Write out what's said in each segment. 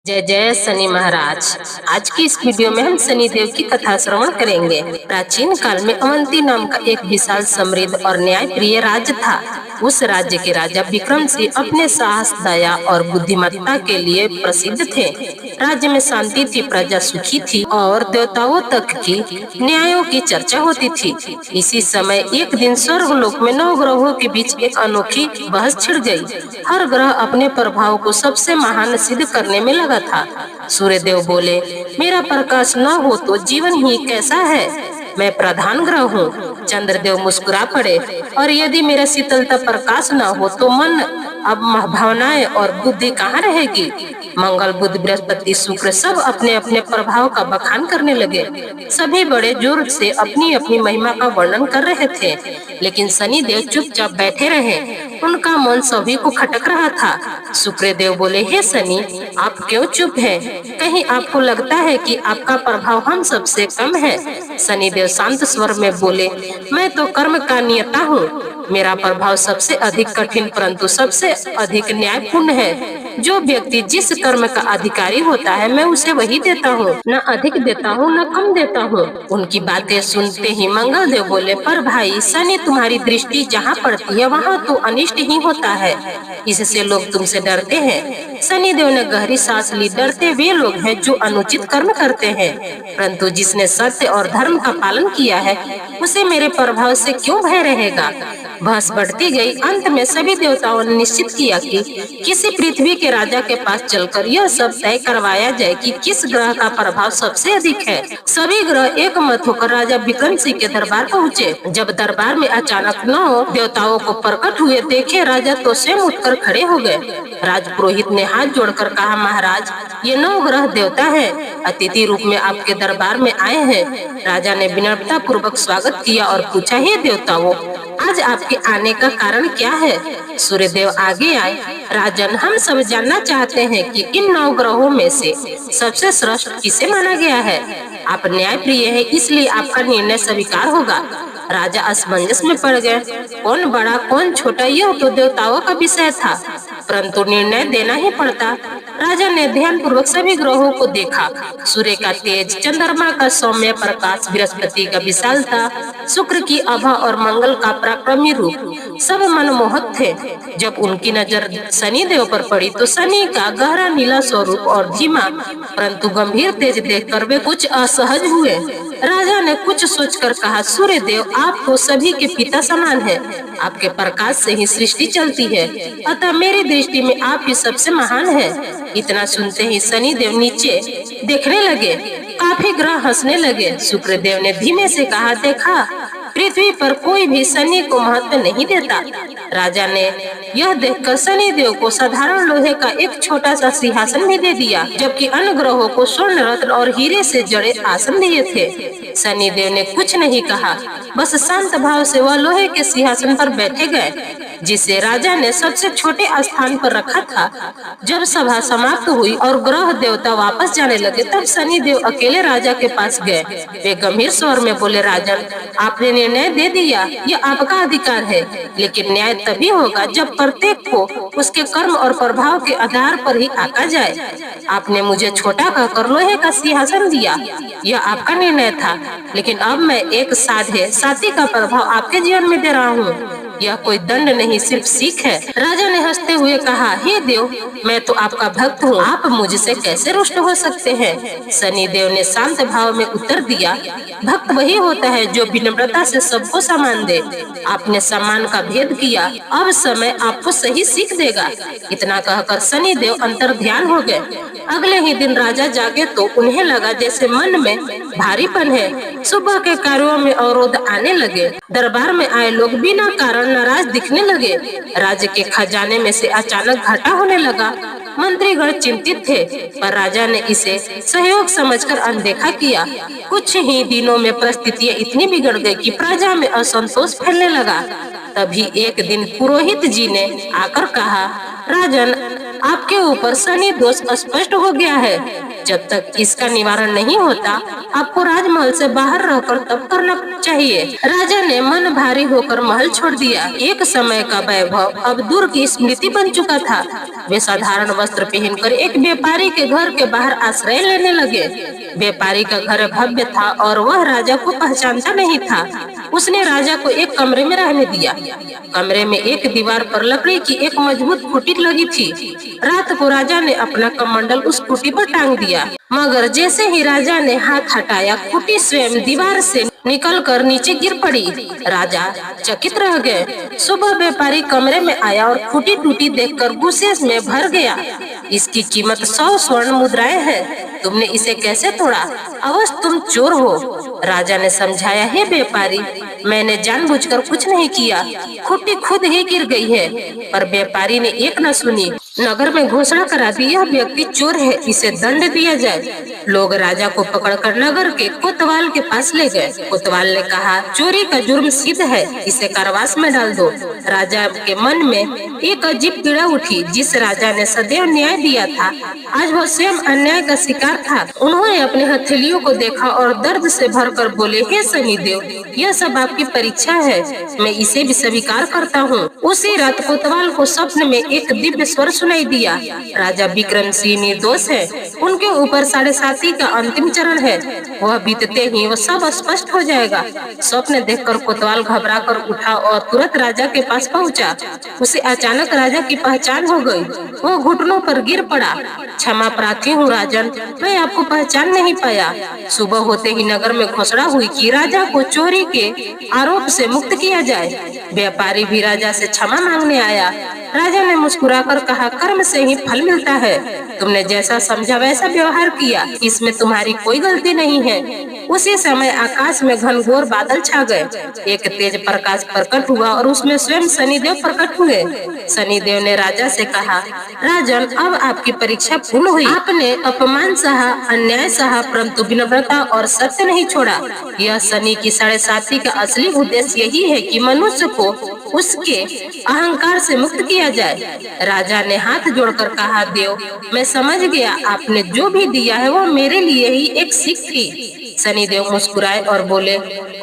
जय जय शनि महाराज। आज की इस वीडियो में हम शनि देव की कथा श्रवण करेंगे। प्राचीन काल में अवंती नाम का एक विशाल समृद्ध और न्याय प्रिय राज्य था। उस राज्य के राजा विक्रम सिंह अपने साहस, दया और बुद्धिमत्ता के लिए प्रसिद्ध थे। राज्य में शांति थी, प्रजा सुखी थी और देवताओं तक की न्यायों की चर्चा होती थी। इसी समय एक दिन स्वर्गलोक में 9 ग्रहों के बीच एक अनोखी बहस छिड़ गई। हर ग्रह अपने प्रभाव को सबसे महान सिद्ध करने में लगा था। सूर्य देव बोले, मेरा प्रकाश न हो तो जीवन ही कैसा है, मैं प्रधान ग्रह हूँ। चंद्रदेव मुस्कुरा पड़े, और यदि मेरा शीतलता प्रकाश न हो तो मन, अब भावनाएं और बुद्धि कहाँ रहेगी। मंगल, बुध, बृहस्पति, शुक्र सब अपने अपने प्रभाव का बखान करने लगे। सभी बड़े जोर से अपनी अपनी महिमा का वर्णन कर रहे थे, लेकिन शनि देव चुपचाप बैठे रहे। उनका मन सभी को खटक रहा था। शुक्र देव बोले, हे शनि, आप क्यों चुप हैं? कहीं आपको लगता है कि आपका प्रभाव हम सबसे कम है? शनि देव शांत स्वर में बोले, मैं तो कर्म का नियता हूँ। मेरा प्रभाव सबसे अधिक कठिन परंतु सबसे अधिक न्यायपूर्ण है। जो व्यक्ति जिस कर्म का अधिकारी होता है, मैं उसे वही देता हूँ, न अधिक देता हूँ न कम देता हूँ। उनकी बातें सुनते ही मंगल देव बोले, पर भाई शनि, तुम्हारी दृष्टि जहाँ पड़ती है वहाँ तो अनिष्ट ही होता है, इससे लोग तुमसे डरते हैं। शनि देव ने गहरी सांस ली। डरते वे लोग हैं जो अनुचित कर्म करते हैं, परंतु जिसने सत्य और धर्म का पालन किया है उसे मेरे प्रभाव से क्यों भय रहेगा। बहस बढ़ती गई। अंत में सभी देवताओं ने निश्चित किया कि किसी पृथ्वी के राजा के पास चलकर यह सब तय करवाया जाए कि किस ग्रह का प्रभाव सबसे अधिक है। सभी ग्रह एक मत होकर राजा विक्रम सिंह के दरबार पहुँचे। जब दरबार में अचानक 9 देवताओं को प्रकट हुए देखे, राजा तो स्वयं उठकर खड़े हो गए। राजपुरोहित ने हाथ जोड़कर कहा, महाराज, ये 9 ग्रह देवता हैं, अतिथि रूप में आपके दरबार में आए हैं। राजा ने विनम्रता पूर्वक स्वागत किया और पूछा, हे देवताओं, आज आपके आने का कारण क्या है? सूर्यदेव आगे आए। राजन, हम सब जानना चाहते हैं कि इन 9 ग्रहों में से सबसे श्रेष्ठ किसे माना गया है? आप न्याय प्रिय हैं, इसलिए आपका निर्णय स्वीकार होगा। राजा असमंजस में पड़ गए। कौन बड़ा कौन छोटा, यह तो देवताओं का विषय था, परंतु निर्णय देना ही पड़ता। राजा ने ध्यान पूर्वक सभी ग्रहों को देखा। सूर्य का तेज, चंद्रमा का सौम्य प्रकाश, बृहस्पति का विशालता, शुक्र की आभा और मंगल का पराक्रमी रूप सब मनमोहक थे। जब उनकी नजर शनि देव पर पड़ी तो शनि का गहरा नीला स्वरूप और धीमा परंतु गंभीर तेज देखकर वे कुछ असहज हुए। राजा ने कुछ सोचकर कहा, सूर्य देव, आप तो सभी के पिता समान हैं। आपके प्रकाश से ही सृष्टि चलती है, अतः मेरी दृष्टि में आप ही सबसे महान हैं। इतना सुनते ही शनि देव नीचे देखने लगे। काफी ग्रह हंसने लगे। शुक्र देव ने धीमे से कहा, देखा, पृथ्वी पर कोई भी शनि को महत्व नहीं देता। राजा ने यह देखकर शनि देव को साधारण लोहे का एक छोटा सा सिंहासन भी दे दिया, जबकि अन्य ग्रहों को स्वर्ण, रत्न और हीरे से जड़े आसन दिए थे। शनि देव ने कुछ नहीं कहा, बस शांत भाव से वह लोहे के सिंहासन पर बैठे गए, जिसे राजा ने सबसे छोटे स्थान पर रखा था। जब सभा समाप्त हुई और ग्रह देवता वापस जाने लगे, तब शनि देव अकेले राजा के पास गए। वे गंभीर स्वर में बोले, राजन, आपने निर्णय दे दिया, यह आपका अधिकार है, लेकिन न्याय तभी होगा जब प्रत्येक को उसके कर्म और प्रभाव के आधार पर ही आंका जाए। आपने मुझे छोटा कहकर लोहे का सिंहासन दिया, यह आपका निर्णय था, लेकिन अब मैं एक साधे साथी का प्रभाव आपके जीवन में दे रहा हूँ। यह कोई दंड नहीं, सिर्फ सीख है। राजा ने हंसते हुए कहा, हे देव, मैं तो आपका भक्त हूँ, आप मुझसे कैसे रुष्ट हो सकते हैं? शनि देव ने शांत भाव में उत्तर दिया, भक्त वही होता है जो विनम्रता से सबको सम्मान दे। आपने सम्मान का भेद किया, अब समय आपको सही सीख देगा। इतना कहकर शनि देव अंतर ध्यान हो गए। अगले ही दिन राजा जागे तो उन्हें लगा जैसे मन में भारीपन है। सुबह के कार्यों में अवरोध आने लगे। दरबार में आए लोग बिना कारण नाराज दिखने लगे। राज्य के खजाने में से अचानक घाटा होने लगा। मंत्रीगण चिंतित थे, पर राजा ने इसे सहयोग समझकर अनदेखा किया। कुछ ही दिनों में परिस्थितियां इतनी बिगड़ गई कि प्रजा में असंतोष फैलने लगा। तभी एक दिन पुरोहित जी ने आकर कहा, राजन, आपके ऊपर शनि दोष स्पष्ट हो गया है। जब तक इसका निवारण नहीं होता आपको राजमहल से बाहर रहकर तब करना चाहिए। राजा ने मन भारी होकर महल छोड़ दिया। एक समय का वैभव अब दूर की स्मृति बन चुका था। वे साधारण वस्त्र पहनकर एक व्यापारी के घर के बाहर आश्रय लेने लगे। व्यापारी का घर भव्य था और वह राजा को पहचानता नहीं था। उसने राजा को एक कमरे में रहने दिया। कमरे में एक दीवार पर लकड़ी की एक मजबूत खूंटी लगी थी। रात को राजा ने अपना कमंडल उस खूंटी पर टांग दिया, मगर जैसे ही राजा ने हाथ हटाया खूंटी स्वयं दीवार से निकलकर नीचे गिर पड़ी। राजा चकित रह गए। सुबह व्यापारी कमरे में आया और खूंटी टूटी देखकर गुस्से में भर गया। इसकी कीमत 100 स्वर्ण मुद्राएं है। तुमने इसे कैसे तोड़ा? अवश्य तुम चोर हो। राजा ने समझाया, हे व्यापारी, मैंने जानबूझकर कुछ नहीं किया, खूंटी खुद ही गिर गई है। पर व्यापारी ने एक न सुनी। नगर में घोषणा करा दी, यह व्यक्ति चोर है, इसे दंड दिया जाए। लोग राजा को पकड़कर नगर के कोतवाल के पास ले गए। कोतवाल ने कहा, चोरी का जुर्म सिद्ध है, इसे कारावास में डाल दो। राजा के मन में एक अजीब पीड़ा उठी। जिस राजा ने सदैव न्याय दिया था, आज वह स्वयं अन्याय का शिकार था। उन्होंने अपने हथेलियों को देखा और दर्द से भरकर बोले, हे शनिदेव, यह सब आपकी परीक्षा है, मैं इसे भी स्वीकार करता हूँ। उसी रात कोतवाल को स्वप्न में एक दिव्य स्वर सुनाई दिया। राजा विक्रम सिंह निर्दोष है, उनके ऊपर 7.5 का अंतिम चरण है, वह बीतते ही वह सब स्पष्ट हो जाएगा। स्वप्न देखकर कोतवाल घबरा कर उठा और तुरंत राजा के पास पहुंचा। उसे अचानक राजा की पहचान हो गई। वो घुटनों पर गिर पड़ा। क्षमा प्रार्थी हूँ राजन, मैं आपको पहचान नहीं पाया। सुबह होते ही नगर में घोषणा हुई कि राजा को चोरी के आरोप से मुक्त किया जाए। व्यापारी भी राजा से क्षमा मांगने आया। राजा ने मुस्कुराकर कहा, कर्म से ही फल मिलता है, तुमने जैसा समझा वैसा व्यवहार किया, इसमें तुम्हारी कोई गलती नहीं है। उसी समय आकाश में घनघोर बादल छा गए। एक तेज प्रकाश प्रकट हुआ और उसमें स्वयं शनिदेव प्रकट हुए। शनिदेव ने राजा से कहा, राजन, अब आपकी परीक्षा पूर्ण हुई। आपने अपमान सहा, अन्याय सहा, परंतु विनम्रता और सत्य नहीं छोड़ा। यह शनि की 7.5 का असली उद्देश्य यही है कि मनुष्य को उसके अहंकार से मुक्त किया जाए। राजा ने हाथ जोड़कर कहा, देव, मैं समझ गया, आपने जो भी दिया है वह मेरे लिए ही एक सीख थी। शनिदेव मुस्कुराए और बोले,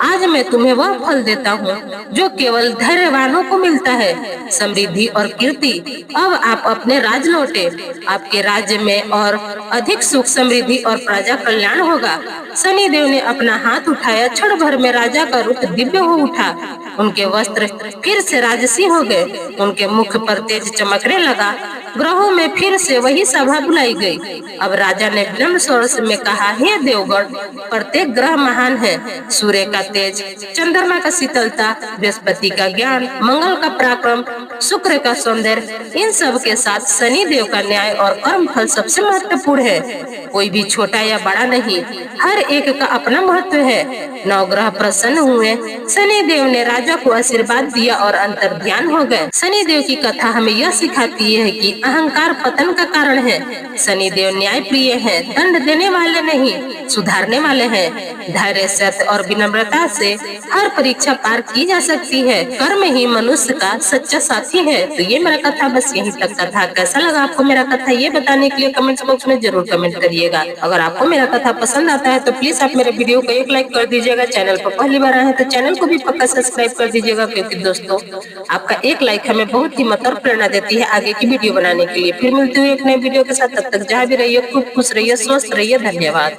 आज मैं तुम्हें वह फल देता हूँ जो केवल धैर्यवानों को मिलता है, समृद्धि और कीर्ति। अब आप अपने राज लौटे, आपके राज्य में और अधिक सुख, समृद्धि और प्रजा कल्याण होगा। शनिदेव ने अपना हाथ उठाया, क्षण भर में राजा का रूप दिव्य हो उठा। उनके वस्त्र फिर से राजसी हो गए, उनके मुख पर तेज चमकने लगा। ग्रहों में फिर से वही सभा बुलाई गई। अब राजा ने विनम्र स्वर में कहा, हे देवगण, प्रत्येक ग्रह महान है। सूर्य का तेज, चंद्रमा का शीतलता, बृहस्पति का ज्ञान, मंगल का पराक्रम, शुक्र का सौंदर्य, इन सब के साथ शनि देव का न्याय और कर्म फल सबसे महत्वपूर्ण है। कोई भी छोटा या बड़ा नहीं, हर एक का अपना महत्व है। 9 ग्रह प्रसन्न हुए। शनि देव ने राजा को आशीर्वाद दिया और अंतर ध्यान हो गए। शनि देव की कथा हमें यह सिखाती है कि अहंकार पतन का कारण है। शनि देव न्याय प्रिय है, दंड देने वाले नहीं, सुधारने वाले हैं। धैर्य, सत्य और विनम्रता से हर परीक्षा पार की जा सकती है। कर्म ही मनुष्य का सच्चा साथी है। तो ये मेरा कथा बस यहीं तक का था। कैसा लगा आपको मेरा कथा, ये बताने के लिए कमेंट बॉक्स में जरूर कमेंट करिएगा। अगर आपको मेरा कथा पसंद आता है तो प्लीज आप मेरे वीडियो को एक लाइक कर दीजिएगा। चैनल पर पहली बार आए हैं तो चैनल को भी पक्का सब्सक्राइब कर दीजिएगा, क्योंकि दोस्तों आपका एक लाइक हमें बहुत हिम्मत और प्रेरणा देती है आगे की वीडियो बनाने के लिए। फिर मिलते हुए एक नए वीडियो के साथ, तब तक जहाँ भी रहिए खूब खुश रहिए, स्वस्थ रहिए। धन्यवाद।